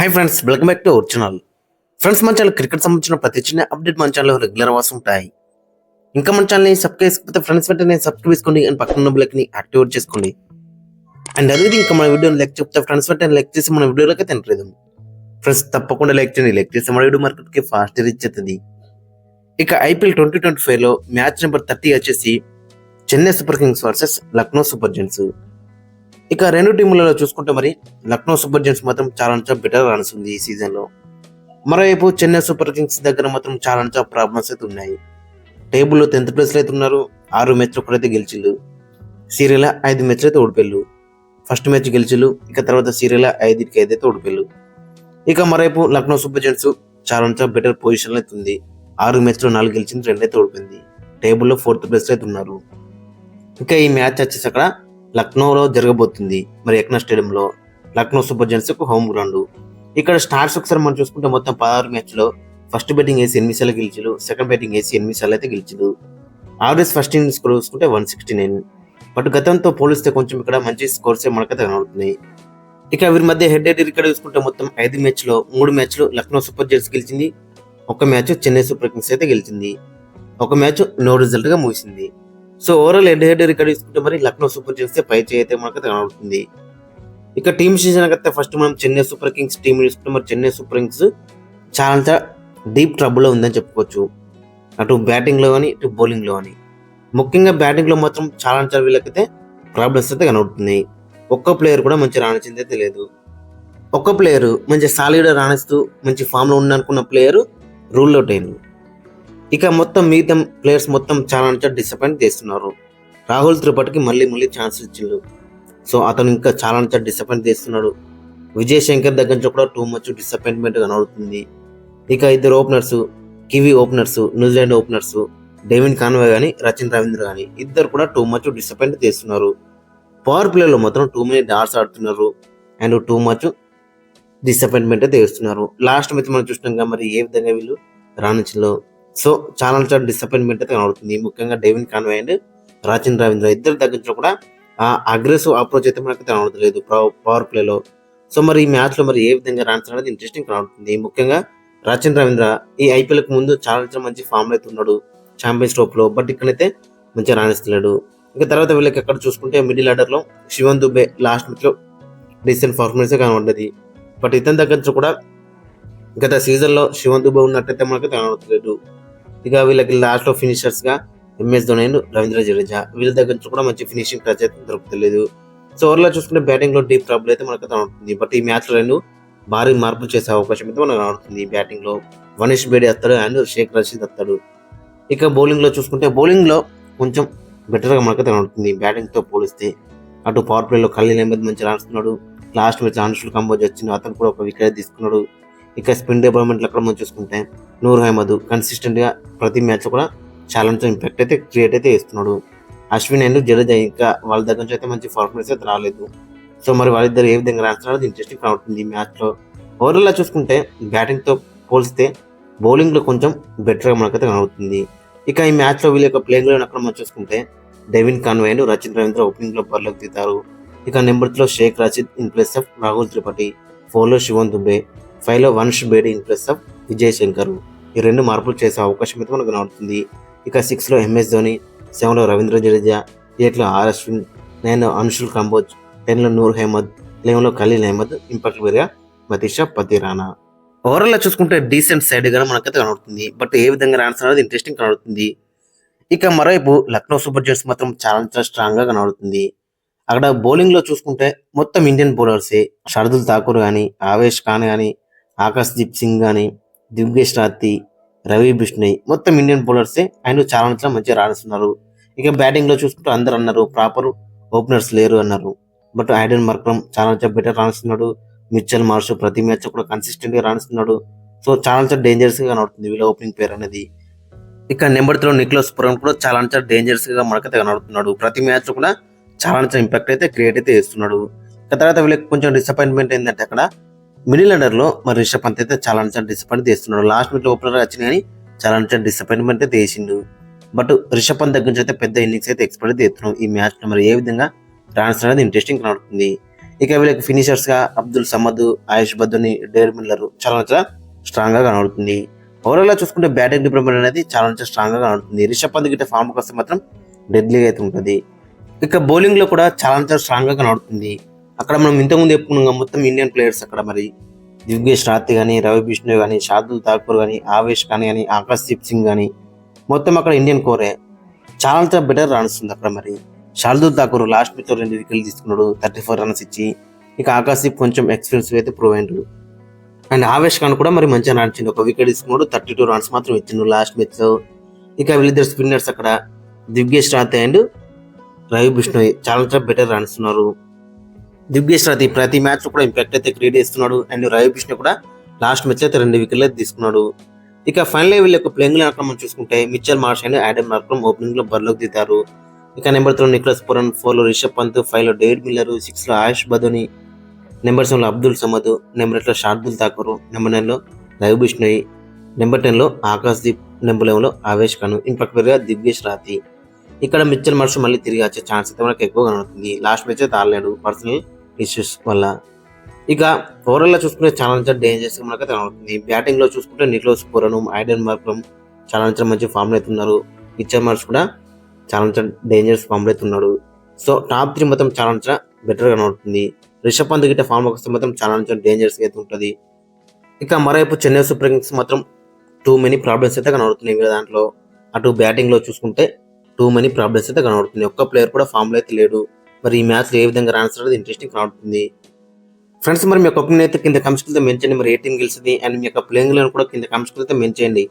Hi friends, welcome back to our channel. Friends, మన channel cricket సంబంధించిన ప్రతి చిన్న అప్డేట్ మన ఛానల్లో రెగ్యులర్ అవర్స్ ఉంటాయి. ఇంకా మన ఛానల్ని సబ్స్క్రైబ్ చేసుకుంటే ఫ్రెండ్స్ వెంటనే సబ్స్క్రైబ్ చేసుకోండి అండ్ పక్కన ఉన్న బెల్ని యాక్టివేట్ చేసుకోండి. అండ్ అదే ఇంకా మన వీడియోని లైక్ చెప్తే ఫ్రెండ్స్ వెంటనే లైక్ చేసి మన వీడియోలోకి తింటలేదు. ఫ్రెండ్స్ తప్పకుండా లైక్ చేయండి. లైక్ చేసి మన వీడియో మార్కెట్కి ఫాస్ట్ రీచ్ అవుతుంది. ఇక ఐపీఎల్ 2025లో మ్యాచ్ నెంబర్ 30 వచ్చేసి Chennai super Kings versus Lucknow super giants. ఇక రెండు టీములలో చూసుకుంటే మరి లక్నో సూపర్ జెయింట్స్ మాత్రం చాలా బెటర్ రన్స్ ఉంది ఈ సీజన్లో. మరోవైపు చెన్నై సూపర్ కింగ్స్ దగ్గర మాత్రం చాలా ప్రాబ్లమ్స్ అయితే ఉన్నాయి. టేబుల్లో 10th ప్లేస్లో అయితే ఉన్నారు. 6 మ్యాచ్లు ఒకరైతే గెలిచిళ్ళు. సీరియల్ 5 మ్యాచ్లు అయితే ఓడిపోయారు. ఫస్ట్ మ్యాచ్ గెలిచిళ్ళు, ఇక తర్వాత సీరియల్ 5కి అయితే ఓడిపోయారు. ఇక మరోవైపు లక్నో సూపర్ జెయింట్స్ చాలా బెటర్ పొజిషన్లో అయితే ఉంది. 6 మ్యాచ్లో 4 గెలిచింది, 2 అయితే ఓడిపోయింది. టేబుల్లో 4th ప్లేస్లో అయితే ఉన్నారు. ఇక ఈ మ్యాచ్ వచ్చేసి అక్కడ లక్నోలో జరగబోతుంది. మరి ఎక్నా స్టేడియంలో Lucknow super giants home ground. ఇక్కడ స్టార్ట్స్ ఒకసారి మనం చూసుకుంటే మొత్తం 16 మ్యాచ్లో ఫస్ట్ బ్యాటింగ్ వేసి 8 సార్లు గెలిచారు, సెకండ్ బ్యాటింగ్ వేసి 8 సార్లు అయితే గెలిచారు. యావరేజ్ ఫస్ట్ ఇన్నింగ్స్ స్కోర్ చూసుకుంటే 169. బట్ గతంతో పోలిస్తే కొంచెం ఇక్కడ మంచి స్కోర్సే మనకైతే కనబడుతున్నాయి. ఇక వీరి మధ్య హెడ్ రికార్డ్ చూసుకుంటే మొత్తం 5 మ్యాచ్లో 3 మ్యాచ్లు లక్నో సూపర్ జెయింట్స్ గెలిచింది, 1 మ్యాచ్ చెన్నై సూపర్ కింగ్స్ అయితే గెలిచింది, 1 మ్యాచ్ నో రిజల్ట్ గా ముగిసింది. సో ఓవరాల్ హెడ్ రికార్డ్ తీసుకుంటే మరి లక్నో సూపర్ జెయింట్స్ పై అయితే మనకైతే కనబడుతుంది. ఇక టీమ్ సీజన్ అయితే ఫస్ట్ మనం చెన్నై సూపర్ కింగ్స్ టీం చూసుకుంటే మరి చెన్నై సూపర్ కింగ్స్ చాలా డీప్ ట్రబుల్లో ఉందని చెప్పుకోవచ్చు. అటు బ్యాటింగ్లో కానీ ఇటు బౌలింగ్లో కానీ. ముఖ్యంగా బ్యాటింగ్లో మాత్రం చాలా వీళ్ళకైతే ప్రాబ్లమ్స్ అయితే కనబడుతున్నాయి. ఒక్క ప్లేయర్ కూడా మంచి రాణించింది అయితే లేదు. ఒక్క ప్లేయర్ మంచి సాలిడ్ రాణిస్తూ మంచి ఫామ్లో ఉందనుకున్న ప్లేయర్ రూల్ అవుట్ అయ్యారు. ఇక మొత్తం మిగతా ప్లేయర్స్ మొత్తం చాలా డిసప్పాయింట్ చేస్తున్నారు. రాహుల్ త్రిపాఠికి మళ్ళీ ఛాన్స్ ఇచ్చిండు. సో అతను ఇంకా చాలా డిసప్పాయింట్ చేస్తున్నాడు. విజయ్ శంకర్ దగ్గర నుంచి కూడా టూ మచ్ డిసప్పాయింట్మెంట్ కనబడుతుంది. ఇక ఇద్దరు openers, kiwi openers, New Zealand openers Devin Conway కానీ రచిన్ రవీంద్ర కానీ ఇద్దరు కూడా టూ మచ్ డిసప్పాయింట్ చేస్తున్నారు. పవర్ ప్లేలో మాత్రం టూ మెనీ డాట్స్ ఆడుతున్నారు అండ్ టూ మచ్ డిసప్పాయింట్మెంట్ అయితే చేస్తున్నారు. లాస్ట్ మ్యాచ్ మనం చూసినాక మరి ఏ విధంగా వీళ్ళు రాణించలో. సో చాలా డిసప్పాయింట్మెంట్ అయితే కనబడుతుంది. ముఖ్యంగా Devin Conway and Rachin Ravindra ఇద్దరు దగ్గర కూడా ఆ అగ్రెసివ్ అప్రోచ్ అయితే మనకు కనబడలేదు పవర్ ప్లేలో. సో మరి ఈ మ్యాచ్లో మరి ఏ విధంగా రాణించడం అనేది ఇంట్రెస్టింగ్ కనబడుతుంది. ముఖ్యంగా రచిన్ రవీంద్ర ఈ ఐపీఎల్కి ముందు చాలా మంచి ఫామ్ అయితే ఉన్నాడు ఛాంపియన్స్ ట్రోఫీలో. బట్ ఇక్కడైతే మంచిగా రాణిస్తున్నాడు. ఇంకా తర్వాత వీళ్ళకి ఎక్కడ చూసుకుంటే మిడిల్ ఆర్డర్లో శివన్ దుబే లాస్ట్ మ్యాచ్లో డీసెంట్ పర్ఫార్మెన్స్ కనబడ్డది. బట్ ఇతని దగ్గర నుంచి కూడా గత సీజన్లో శివన్ దుబే ఉన్నట్టయితే మనకు కనబడలేదు. ఇక వీళ్ళకి లాస్ట్లో ఫినిషర్స్గా ఎంఎస్ ధోని అండ్ రవీంద్ర జడేజా వీళ్ళ దగ్గర నుంచి కూడా మంచి ఫినిషింగ్ టచ్ అయితే దొరుకుతలేదు. సో ఓవర్లో చూసుకుంటే బ్యాటింగ్లో డీప్ ట్రబుల్ అయితే మనకు కనబడుతుంది. బట్ ఈ మ్యాచ్లో 2 భారీ మార్పులు చేసే అవకాశం అయితే మనకు కనబడుతుంది. బ్యాటింగ్లో మనీష్ బేడి వస్తాడు అండ్ షేక్ రషీద్ వస్తాడు. ఇక బౌలింగ్లో చూసుకుంటే బౌలింగ్లో కొంచెం బెటర్గా మనకైతే కనబడుతుంది బ్యాటింగ్తో పోలిస్తే. అటు పవర్ ప్లేలో ఖలీల్ అహ్మద్ మంచి రాణిస్తున్నాడు. లాస్ట్ మ్యాచ్ అనుషుల్ కంబోజ్ వచ్చింది, అతను కూడా ఒక వికెట్ తీసుకున్నాడు. ఇక స్పిన్ డెవలప్మెంట్లో అక్కడ మనం చూసుకుంటే నూర్ అహ్మద్ కన్సిస్టెంట్గా ప్రతి మ్యాచ్లో కూడా చాలా ఇంపాక్ట్ అయితే క్రియేట్ అయితే చేస్తున్నాడు. అశ్విన్ అండ్ జడేజా ఇంకా వాళ్ళ దగ్గర నుంచి అయితే మంచి పర్ఫార్మెన్స్ అయితే రాలేదు. సో మరి వాళ్ళిద్దరు ఏ విధంగా రాస్తున్నారో ఇంట్రెస్టింగ్ కనబడుతుంది ఈ మ్యాచ్లో. ఓవరాల్గా చూసుకుంటే బ్యాటింగ్తో పోలిస్తే బౌలింగ్లో కొంచెం బెటర్గా మనకైతే కనబడుతుంది. ఇక ఈ మ్యాచ్లో వీళ్ళ యొక్క ప్లేయింగ్లో అక్కడ మనం చూసుకుంటే Devon Conway and Rachin Ravindra ఓపెనింగ్లో బరిలోకి దిగుతారు. ఇక నెంబర్ 3లో Shaik Rasheed in place of Rahul Tripathi, 4లో శివన్ దుబే, 5లో Vansh Bedi in place of Vijay Shankar. ఈ 2 మార్పులు చేసే అవకాశం అయితే మనకు కనబడుతుంది. ఇక 6లో ఎంఎస్ ధోని, 7లో రవీంద్ర జడేజా, 8లో ఆర్ అశ్విన్, 9లో అనుషుల్ కంబోజ్, 10లో నూర్ అహ్మద్, 11లో ఖలీల్ అహ్మద్, ఇంపాక్ట్ వేరుగా మతీషా పతిరానా. ఓవరాల్గా చూసుకుంటే డీసెంట్ సైడ్ గా మనకైతే కనబడుతుంది. బట్ ఏ విధంగా రాన్స్ అనేది ఇంట్రెస్టింగ్ కనబడుతుంది. ఇక మరోవైపు లక్నో సూపర్ జెయింట్స్ మాత్రం చాలా స్ట్రాంగ్ గా కనబడుతుంది. అక్కడ బౌలింగ్ లో చూసుకుంటే మొత్తం ఇండియన్ బౌలర్సే. షర్దుల్ ఠాకూర్ కానీ, ఆవేష్ ఖాన్ కానీ, ఆకాశ్ దీప్ సింగ్ కానీ, దివ్యేష్ రాతి, రవి బిష్ణయ్ మొత్తం ఇండియన్ బౌలర్సే అండ్ చాలా మంచిగా రాణిస్తున్నారు. ఇక బ్యాటింగ్ లో చూసుకుంటే అందరు అన్నారు ప్రాపర్ ఓపెనర్స్ లేరు అన్నారు. బట్ ఐడెన్ మార్క్రమ్ చాలా బెటర్ రాణిస్తున్నాడు. మిచెల్ మార్ష్ ప్రతి మ్యాచ్ కూడా కన్సిస్టెంట్ గా రాణిస్తున్నాడు. సో చాలా డేంజరస్ గా కనబడుతుంది వీళ్ళ ఓపెనింగ్ పేరు అనేది. ఇక నెంబర్ 3లో నికోలస్ పురాన్ కూడా చాలా డేంజరస్ గా మనకైతే కనబడుతున్నాడు. ప్రతి మ్యాచ్ కూడా చాలా ఇంపాక్ట్ అయితే క్రియేట్ అయితే చేస్తున్నాడు. ఇక తర్వాత వీళ్ళకి కొంచెం డిసప్పాయింట్మెంట్ ఏంటంటే అక్కడ మిడిల్ ఆర్డర్ లో మరి రిషబ్ పంత్ అయితే చాలా డిసప్పాయింట్ చేస్తున్నాడు. లాస్ట్ మ్యాచ్ లో ఓపెనర్ వచ్చింది కానీ చాలా డిసప్పాయింట్మెంట్ అయితే చేసిండు. బట్ రిషబ్ పంత్ దగ్గర నుంచి అయితే పెద్ద ఇన్నింగ్స్ అయితే ఎక్స్పెక్ట్ చేస్తున్నాడు ఈ మ్యాచ్ లో. మరి ఏ విధంగా రాన్స్ అనేది ఇంట్రెస్టింగ్ కనబడుతుంది. ఇక వీళ్ళకి ఫినిషర్స్ గా అబ్దుల్ సమద్, ఆయుష్ బద్దుని, డేర్ మిల్లర్ చాలా స్ట్రాంగ్ గా కనబడుతుంది. ఓవరాల్ గా చూసుకుంటే బ్యాటింగ్ డిపార్ట్మెంట్ అనేది చాలా స్ట్రాంగ్ గా కనబడుతుంది. రిషబ్ పంత్ గిట్ట ఫామ్ వస్తే మాత్రం డెడ్లీగా అయితే ఉంటుంది. ఇక బౌలింగ్ లో కూడా చాలా స్ట్రాంగ్ గా కనబడుతుంది. అక్కడ మనం ఇంతకుముందు చెప్పుకున్నాం మొత్తం ఇండియన్ ప్లేయర్స్ అక్కడ మరి దివ్యేష్ రాతి కానీ, రవి బిష్ణోయ్ కానీ, షార్దుల్ ఠాకూర్ కానీ, ఆవేష్ ఖాన్ కానీ, ఆకాశ్దీప్ సింగ్ కానీ మొత్తం అక్కడ ఇండియన్ కోరే చాలా బెటర్ రాణిస్తుంది అక్కడ మరి. షార్దుల్ ఠాకూర్ లాస్ట్ మ్యాచ్ 2 వికెట్లు తీసుకున్నాడు 34 రన్స్ ఇచ్చి. ఇక ఆకాశ్దీప్ కొంచెం ఎక్స్పీరియన్స్ అయితే ప్రూవ్ అయ్యిండు. అండ్ ఆవేష్ ఖాన్ కూడా మరి మంచిగా నడిచింది, 1 వికెట్ తీసుకున్నాడు, 32 రన్స్ మాత్రం ఇచ్చిండు లాస్ట్ మ్యాచ్ లో. ఇక వీళ్ళిద్దరు స్పిన్నర్స్ అక్కడ దివ్యేష్ రాతి అండ్ రవి బిష్ణోయ్ చాలా బెటర్ రాణిస్తున్నారు. దివ్యేష్ రాతి ప్రతి మ్యాచ్ కూడా ఇంపాక్ట్ అయితే క్రియేట్ చేస్తున్నాడు. అండ్ రవి బిష్ణోయ్ కూడా లాస్ట్ మ్యాచ్ అయితే 2 వికెట్లు అయితే తీసుకున్నాడు. ఇక ఫైనల్ వీళ్ళ యొక్క ప్లేయింగ్ లైన్ మనం చూసుకుంటే Mitchell Marsh and Adam Markram opening లో బరిలోకి దిగుతారు. ఇక నెంబర్ 3 నికోలస్ పూరన్, 4 లో రిషబ్ పంత్, 5 లో డేవిడ్ మిల్లర్, 6 లో ఆయుష్ బదోని, నెంబర్ 7 లో అబ్దుల్ సమద్, నెంబర్ 8 లో షార్దుల్ ఠాకూర్, నెంబర్ 9 లో రవి బిష్ణోయ్, నెంబర్ 10 లో ఆకాశ్దీప్, నెంబర్ 11 లో ఆవేష్ ఖాన్, ఇంపాక్ట్ పేరుగా దివ్యేష్ రాతి. ఇక్కడ మిచెల్ మార్ష్ మళ్ళీ తిరిగి వచ్చే ఛాన్స్ అయితే మనకు ఎక్కువ కనబడుతుంది. లాస్ట్ మ్యాచ్ అయితే ఆడలేడు పర్సనల్ ఇష్యూస్ వల్ల. ఇక ఓవరాల్ గా చూసుకుంటే చాలా డేంజర్స్ గా మనకైతే కనబడుతుంది. బ్యాటింగ్ లో చూసుకుంటే నికోలస్ పూరన్, ఆడమ్ మార్క్రమ్ చాలా మంచి ఫామ్ లో అవుతున్నారు. మిచెల్ మార్ష్ కూడా చాలా డేంజరస్ ఫామ్ లో అవుతున్నాడు. సో టాప్ 3 మొత్తం చాలా బెటర్ గా కనబడుతుంది. రిషబ్ పంత్ గిట్ట ఫామ్ వస్తే మాత్రం చాలా డేంజరస్ అయితే ఉంటుంది. ఇక మరోవైపు చెన్నై సూపర్ కింగ్స్ మాత్రం టూ మెనీ ప్రాబ్లమ్స్ అయితే కనబడుతున్నాయి వీళ్ళ దాంట్లో. అటు బ్యాటింగ్ లో చూసుకుంటే టూ మెనీ ప్రాబ్లమ్స్ అయితే కనబడుతుంది. ఒక్క ప్లేయర్ కూడా ఫామ్ లో అయితే లేడు. మరి ఈ మ్యాచ్ ఏ విధంగా రాణిస్తారో ఇంట్రెస్టింగ్ కనబడుతుంది. ఫ్రెండ్స్ మరి మీ యొక్క ఒపీనియన్ అయితే కింద కామెంట్స్ అయితే మెన్షన్ చేయండి. మరి ఏ టీం గెలిచింది అండ్ మీ యొక్క ప్లేయింగ్ లైన్ కూడా కింద కామెంట్స్ అయితే మెన్షన్ చేయండి.